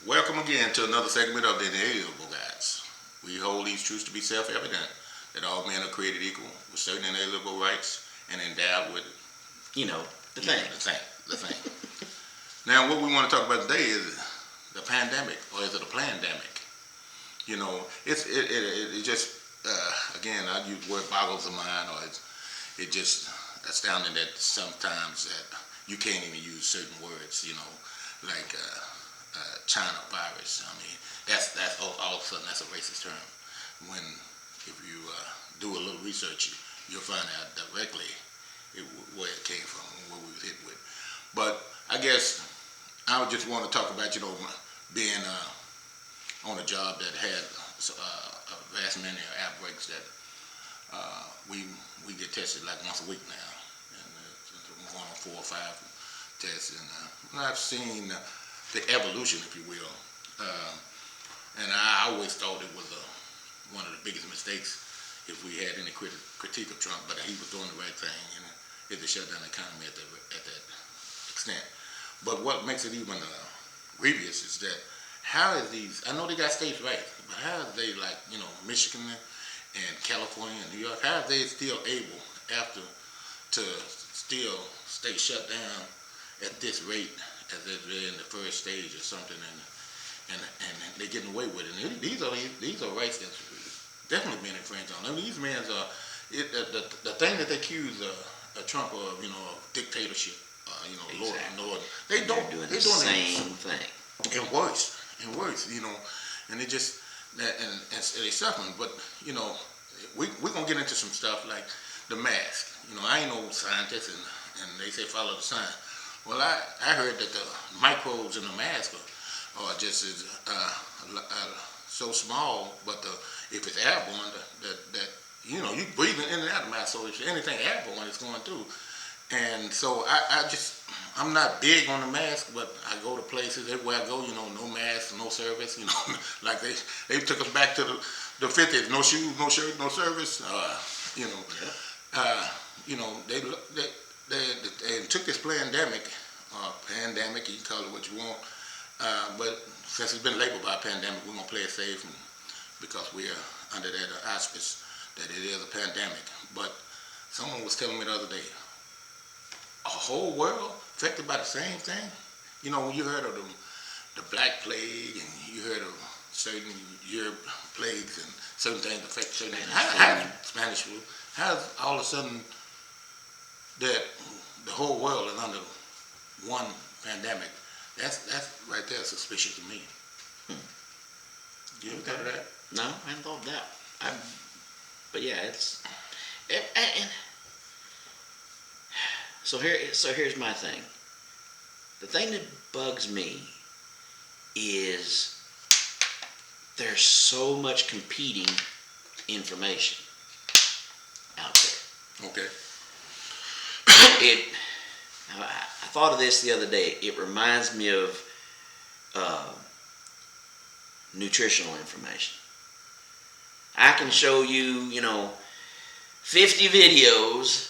Welcome again to another segment of the Inalienable Guys. We hold these truths to be self-evident that all men are created equal with certain inalienable rights and endowed with, You know, the thing. the thing. Now, what we want to talk about today is the pandemic, or is it a pandemic? You know, it just again, I use the word boggles the mind, or it just astounding that sometimes that you can't even use certain words. You know, like. China virus. I mean, that's all of a sudden that's a racist term. When if you do a little research, you'll find out directly where it came from and what we was hit with. But I guess I would just want to talk about being on a job that had a vast many outbreaks that we get tested like once a week now, and we're going on 4 or 5 tests, and I've seen. The evolution, if you will. And I always thought it was one of the biggest mistakes if we had any critique of Trump, but he was doing the right thing, and it shut down the economy at that extent. But what makes it even grievous is that how is these, I know they got states right, but how are they like, Michigan and California and New York, how are they still able after to still stay shut down at this rate as if they're in the first stage or something, and they're getting away with it. And these are rights that's definitely being infringed on. I mean, these men are the thing that they accuse Trump of, dictatorship, Exactly. Lord, They're doing the same thing. and worse, and it just and they're suffering. But we're gonna get into some stuff like the mask. I ain't no scientist, and they say follow the science. Well, I heard that the microbes in the mask are just as so small, but if it's airborne, that you breathing in and out of the mask. So if anything airborne, it's going through. And so I'm not big on the mask, but I go to places everywhere I go. No mask, no service. Like they took us back to the 50s. No shoes, no shirt, no service. They took this pandemic, you can call it what you want, but since it's been labeled by a pandemic, we're going to play it safe because we are under that auspice that it is a pandemic. But someone was telling me the other day, a whole world affected by the same thing? When you heard of the Black Plague, and you heard of certain Europe plagues and certain things affect certain things. How Spanish flu, how's all of a sudden that the whole world is under one pandemic? That's right there suspicious to me. You ever thought of that? No, I hadn't thought of that. But yeah, so here's my thing. The thing that bugs me is there's so much competing information out there. Okay. I thought of this the other day. It reminds me of nutritional information. I can show you, 50 videos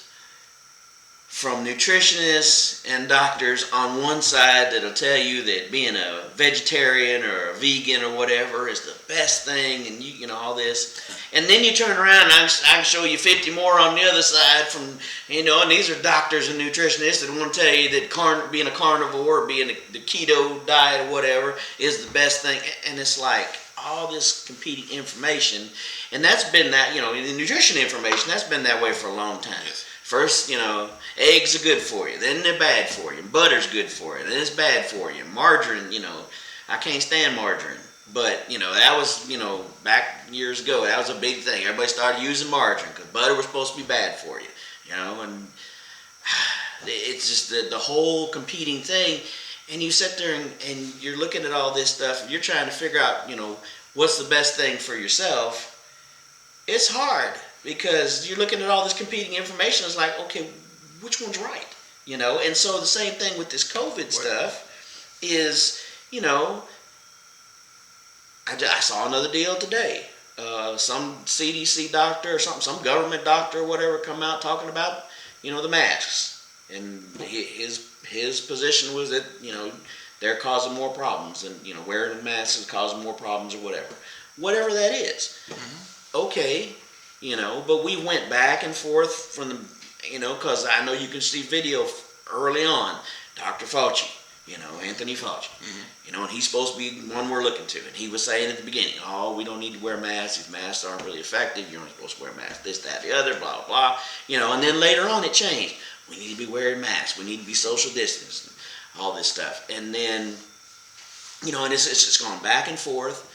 from nutritionists and doctors on one side that'll tell you that being a vegetarian or a vegan or whatever is the best thing, and all this. And then you turn around and I can show you 50 more on the other side from, and these are doctors and nutritionists that want to tell you that being a carnivore or being the keto diet or whatever is the best thing. And it's like all this competing information. And that's been that, the nutrition information, that's been that way for a long time. Yes. First, eggs are good for you. Then they're bad for you. Butter's good for you. Then it's bad for you. Margarine, I can't stand margarine. But, that was, back years ago, that was a big thing. Everybody started using margarine because butter was supposed to be bad for you. And it's just the whole competing thing. And you sit there and you're looking at all this stuff and you're trying to figure out, what's the best thing for yourself. It's hard because you're looking at all this competing information. It's like, okay, which one's right? And so the same thing with this COVID stuff is, I saw another deal today. Some CDC doctor or some government doctor or whatever come out talking about, the masks. And his position was that, they're causing more problems, and wearing a mask is causing more problems or whatever that is. Okay, but we went back and forth from the, because I know you can see video early on, Dr. Fauci, Anthony Fauci, and he's supposed to be the one we're looking to, and he was saying at the beginning, oh, we don't need to wear masks, these masks aren't really effective, you're only supposed to wear masks, this, that, the other, blah, blah, and then later on it changed. We need to be wearing masks, we need to be social distancing, all this stuff, and then, and it's just gone back and forth,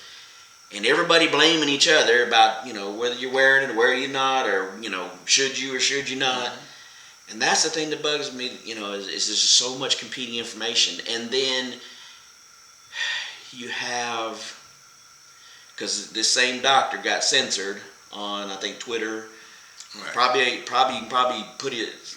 and everybody blaming each other about, whether you're wearing it or whether you're not, or, should you or should you not. And that's the thing that bugs me, is there's just so much competing information. And then you have, because this same doctor got censored on, I think, Twitter. Right. Probably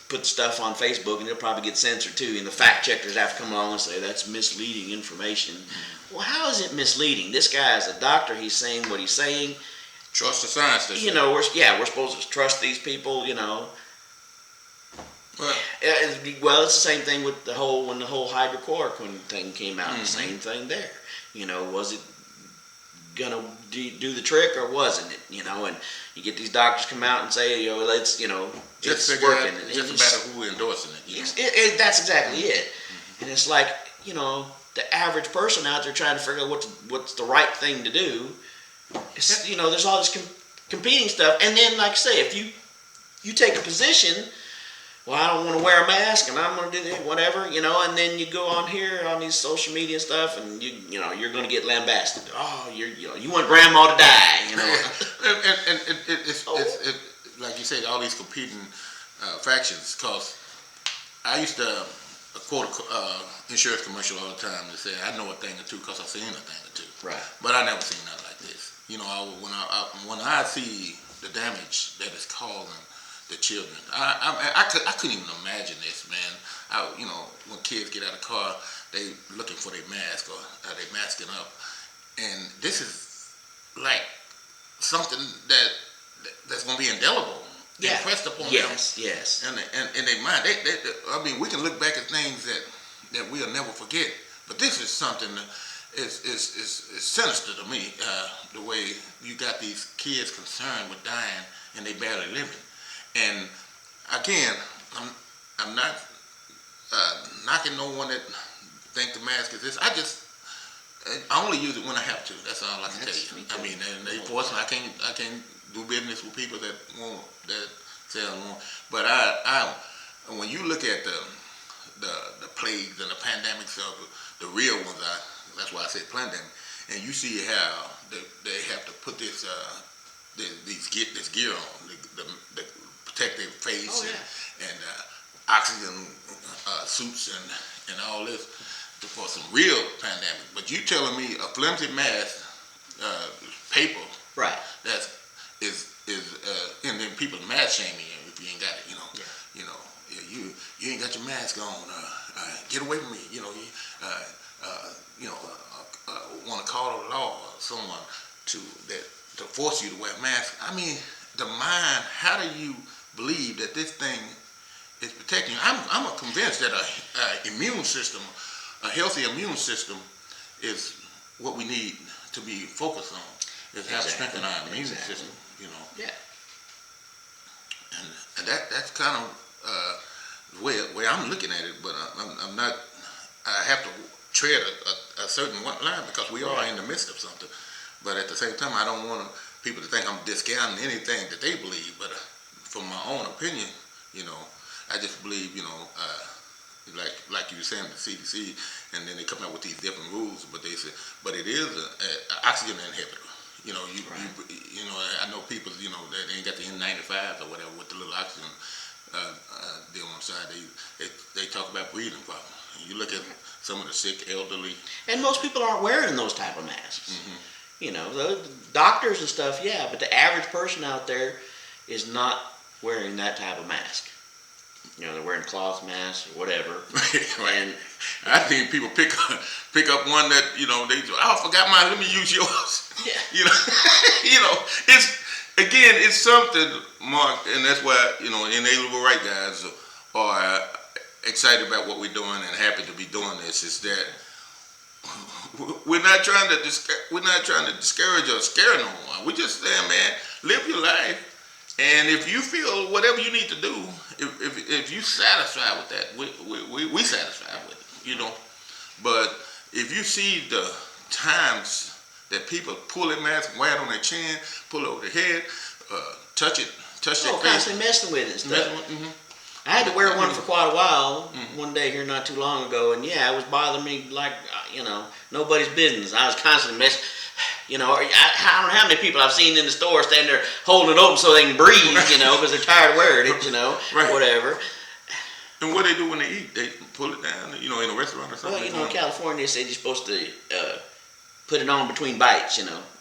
put stuff on Facebook, and it'll probably get censored too. And the fact checkers have to come along and say that's misleading information. Well, how is it misleading? This guy is a doctor. He's saying what he's saying. Trust the science. We're supposed to trust these people. Well, it's the same thing with when the whole hydrochloroquine thing came out. The same thing there. Was it gonna do the trick or wasn't it? And you get these doctors come out and say, it's just working. It's just a matter of who endorsing it. That's exactly it. And it's like the average person out there trying to figure out what's the right thing to do. It's, there's all this competing stuff, and then like I say, if you take a position. Well, I don't want to wear a mask, and I'm going to do that, whatever, and then you go on here on these social media stuff, and you're going to get lambasted. Oh, you want grandma to die, and it's like you said, all these competing factions. Cause I used to quote insurance commercial all the time and say, I know a thing or two because I've seen a thing or two. Right. But I never seen nothing like this. When I see the damage that it's causing the children, I couldn't even imagine this, man. When kids get out of the car, they looking for their mask or they masking up, and this is like something that's going to be indelible, impressed upon them. Yes. And in their mind, we can look back at things that we'll never forget, but this is something that is sinister to me. The way you got these kids concerned with dying and they barely living. And again, I'm not knocking no one that think the mask is this. I only use it when I have to. That's all I can tell you. I mean, and they force me. I can't do business with people that say I won't. But when you look at the plagues and the pandemics of the real ones, that's why I say pandemic, and you see how they have to put this gear on, the protect their face and oxygen suits and all this for some real pandemic. But you telling me a flimsy mask, paper, right? That is and then people mask shaming you if you ain't got it. You ain't got your mask on. Get away from me. Want to call the law or someone to force you to wear a mask. I mean, the mind. How do you believe that this thing is protecting you? I'm convinced that a immune system, a healthy immune system, is what we need to be focused on. Is how to strengthen our immune system. Yeah. And that's kind of the way I'm looking at it. But I'm not. I have to tread a certain line because we are in the midst of something. But at the same time, I don't want people to think I'm discounting anything that they believe. But from my own opinion, I just believe, like you were saying, the CDC, and then they come out with these different rules. But they say, but it is an oxygen inhibitor. I know people, that they ain't got the N95s or whatever with the little oxygen deal on the side. They talk about breathing problems. You look at some of the sick, elderly, and most people aren't wearing those type of masks. The doctors and stuff, yeah, but the average person out there is not wearing that type of mask. They're wearing cloth masks or whatever. Right. And I think people pick up one that I forgot mine. Let me use yours. Yeah. It's something, Mark, and that's why Inalienable Right Guys are excited about what we're doing and happy to be doing this. Is that we're not trying to discourage or scare no one. We just saying, man, live your life. And if you feel whatever you need to do, if you satisfied with that, we satisfied with it, you know. But if you see the times that people pull their mask, wear it on their chin, pull it over their head, touch their face, constantly messing with it and stuff. mm-hmm. I had to wear one for quite a while, one day here not too long ago, and yeah, it was bothering me like, nobody's business. I was constantly messing. I don't know how many people I've seen in the store standing there holding it open so they can breathe, because they're tired of wearing it, Right. whatever. And what they do when they eat, they pull it down, in a restaurant or something. Well, in California, they said you're supposed to put it on between bites,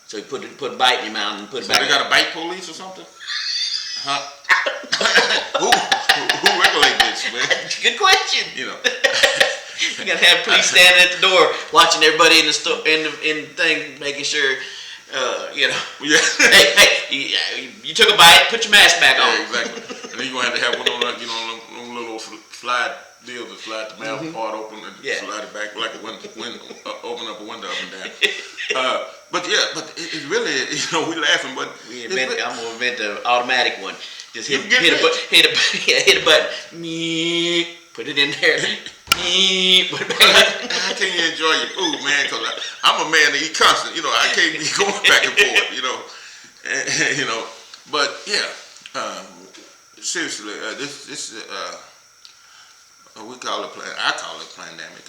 So you put a bite in your mouth and put it back. They got a bite police or something? Huh? who regulate this, man? Good question. You gotta have police standing at the door, watching everybody in the store, in the thing, making sure, Yeah. hey, you took a bite, put your mask back on. Yeah, exactly. And then you're gonna have to have one on, on little slide deal to slide the mouth part open and slide it back like a window, open up a window up and down. But it's really, we laughing, but I'm gonna invent the automatic one. Just hit a button. Put it in there. Put it back. How can you enjoy your food, man? Because I'm a man that eat constant. I can't be going back and forth. But yeah, seriously, this we call it I call it pandemic,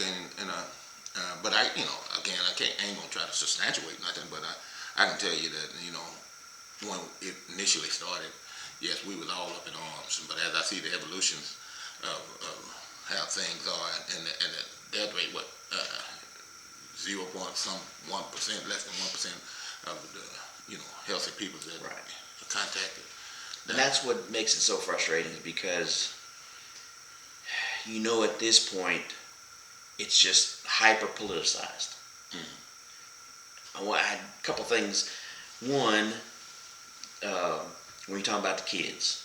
but I ain't gonna try to substantiate nothing, but I can tell you that when it initially started, yes, we was all up in arms, but as I see the evolutions of how things are, and the death rate, 0.1%, less than 1% of the healthy people that are contacted. And that's what makes it so frustrating, is because at this point it's just hyper politicized. I had a couple things. One, when you're talking about the kids.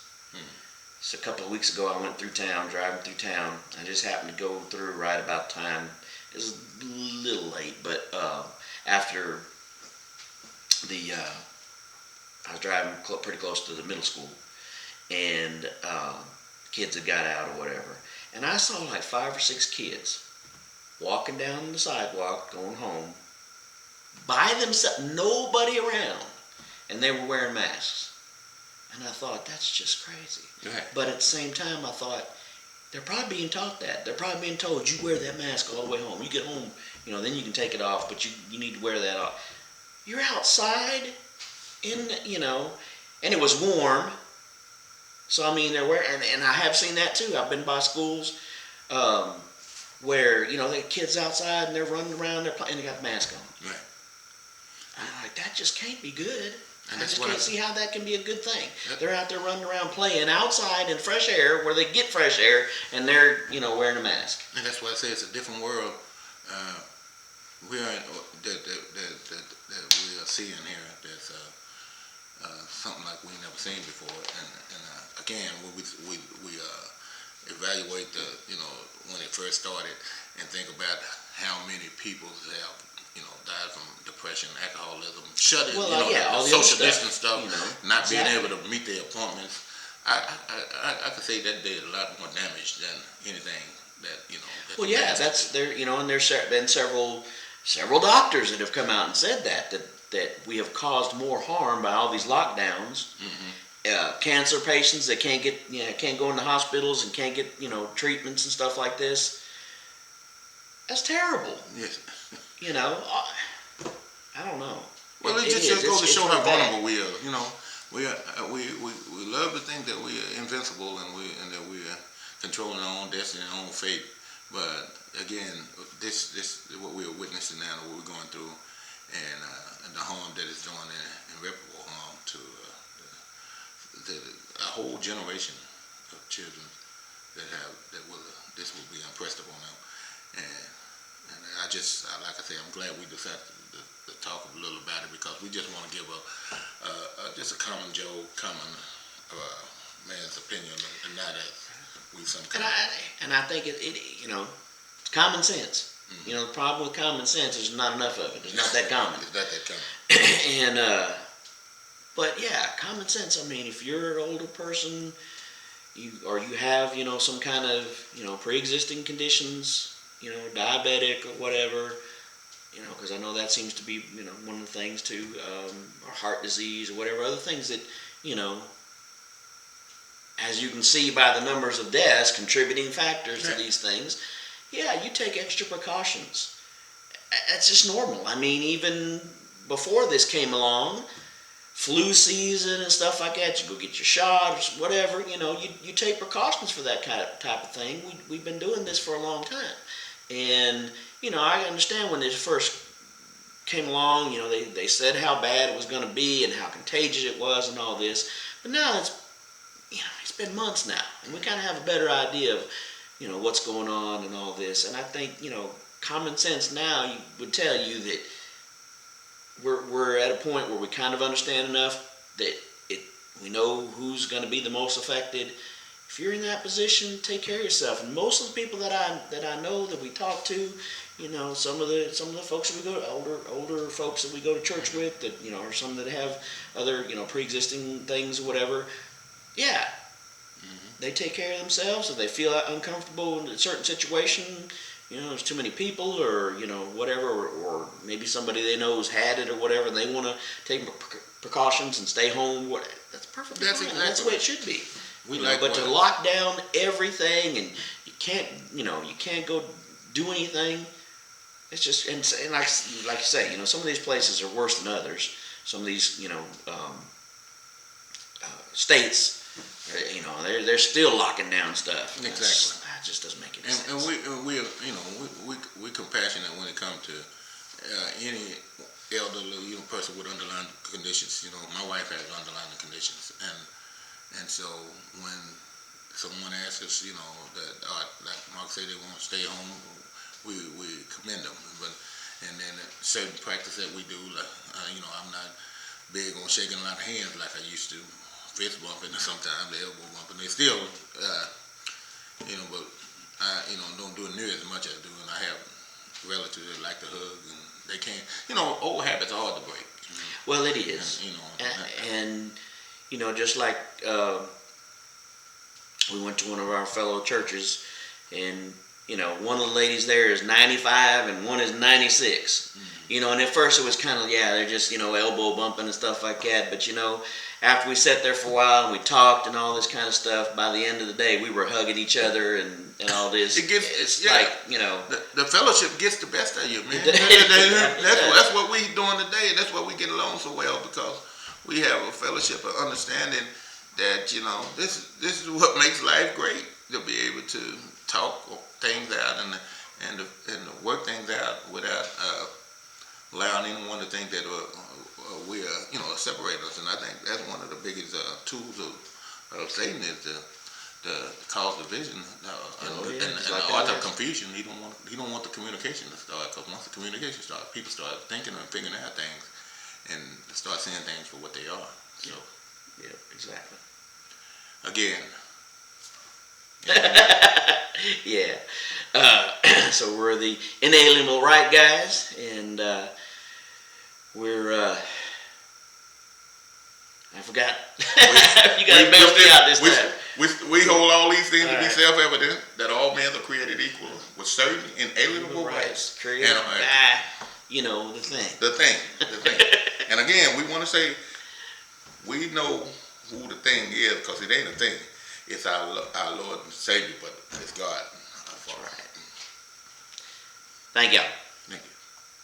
So a couple of weeks ago, I went driving through town. I just happened to go through right about time. It was a little late, but after I was driving pretty close to the middle school, and kids had got out or whatever. And I saw like 5 or 6 kids walking down the sidewalk, going home, by themselves, nobody around, and they were wearing masks. And I thought, that's just crazy. Right. But at the same time, I thought, they're probably being taught that. They're probably being told, you wear that mask all the way home. You get home, then you can take it off, but you need to wear that off. You're outside, and it was warm. So, they're wearing, and I have seen that too. I've been by schools where, the kids outside and they're running around, and they got the mask on. Right. I'm like, that just can't be good. And I just can't see how that can be a good thing. Yep. They're out there running around playing outside in fresh air where they get fresh air, and they're, wearing a mask. And that's why I say it's a different world we are that we are seeing here. That's something like we never seen before. And again, when we evaluate when it first started, and think about how many people have died from depression, alcoholism, shut in, all the social other distance stuff, not being able to meet their appointments. I could say that did a lot more damage than anything that Well, yeah, that's there. And there's been several doctors that have come out and said that we have caused more harm by all these lockdowns. Cancer patients that can't go into hospitals and can't get treatments and stuff like this. That's terrible. Yes. I don't know. Well, it just goes to show how vulnerable we are. We love to think that we are invincible and that we are controlling our own destiny, our own fate. But again, this what we are witnessing now, what we're going through, and the harm that it's doing, irreparable harm to a whole generation of children this will be impressed upon them. And like I say, I'm glad we decided to talk a little about it, because we just want to give just a common man's opinion, and not as we some kind. And I think it's common sense. You know, the problem with common sense is not enough of it. It's not that common. It's not that common. And but yeah, common sense. I mean, if you're an older person, you have, you know, some kind of, you know, pre-existing conditions, you know, diabetic or whatever, you know, because I know that seems to be, you know, one of the things too, or heart disease or whatever other things that, you know, as you can see by the numbers of deaths, contributing factors to these things. Yeah, you take extra precautions. That's just normal. I mean, even before this came along, flu season and stuff like that, you go get your shots, whatever, you know, you take precautions for that kind of type of thing. We've been doing this for a long time. And, you know, I understand when this first came along, you know, they said how bad it was going to be and how contagious it was and all this. But now it's been months now, and we kind of have a better idea of, you know, what's going on and all this. And I think, you know, common sense now would tell you that we're at a point where we kind of understand enough that we know who's going to be the most affected. If you're in that position, take care of yourself. And most of the people that I know that we talk to, you know, some of the folks that we go to, older folks that we go to church with, that, you know, or some that have other, you know, pre-existing things or whatever. Yeah, they take care of themselves. If they feel uncomfortable in a certain situation, you know, there's too many people, or, you know, whatever, or maybe somebody they know has had it or whatever, and they want to take precautions and stay home. That's perfectly fine. Exactly. That's the way it should be. But to to lock down everything and you can't go do anything. It's just, and like you say, you know, some of these places are worse than others. Some of these, you know, states, you know, they're still locking down stuff. Exactly. That just doesn't make any sense. And we you know, we compassionate when it comes to any elderly, you know, person with underlying conditions. You know, my wife has underlying conditions, and so when someone asks us, you know, that like Mark said, they want to stay home, we commend them. And then certain practice that we do, like you know, I'm not big on shaking a lot of hands like I used to. Fist bumping sometimes, the elbow bumping. They still, you know, but I, you know, don't do it near as much as I do. And I have relatives that like to hug, and they can't. You know, old habits are hard to break. Well, it is. And, you know, and you know, just like we went to one of our fellow churches, and you know, one of the ladies there is 95 and one is 96. You know, and at first it was kind of, they're just, you know, elbow bumping and stuff like that. But, you know, after we sat there for a while and we talked and all this kind of stuff, by the end of the day, we were hugging each other and all this. It's like, you know. The fellowship gets the best of you, man. That's what we doing today. That's why we get along so well, because we have a fellowship of understanding that, you know, this is what makes life great, to be able to talk things out and work things out without allowing anyone to think that we are, you know, separate us. And I think that's one of the biggest tools of Satan, is to cause division and the art of confusion. He don't want the communication to start, because once the communication starts, people start thinking and figuring out things and start seeing things for what they are. So, yeah, exactly. Again. Yeah. So we're the Inalienable Right Guys, and we're I forgot. You gotta bail me out this time. We hold all these things to be self-evident, that all men are created equal with certain inalienable rights. Created by, you know, the thing. The thing. And again, we want to say, we know who the thing is, because it ain't a thing. It's our Lord and Savior, but it's God. That's right. Thank y'all.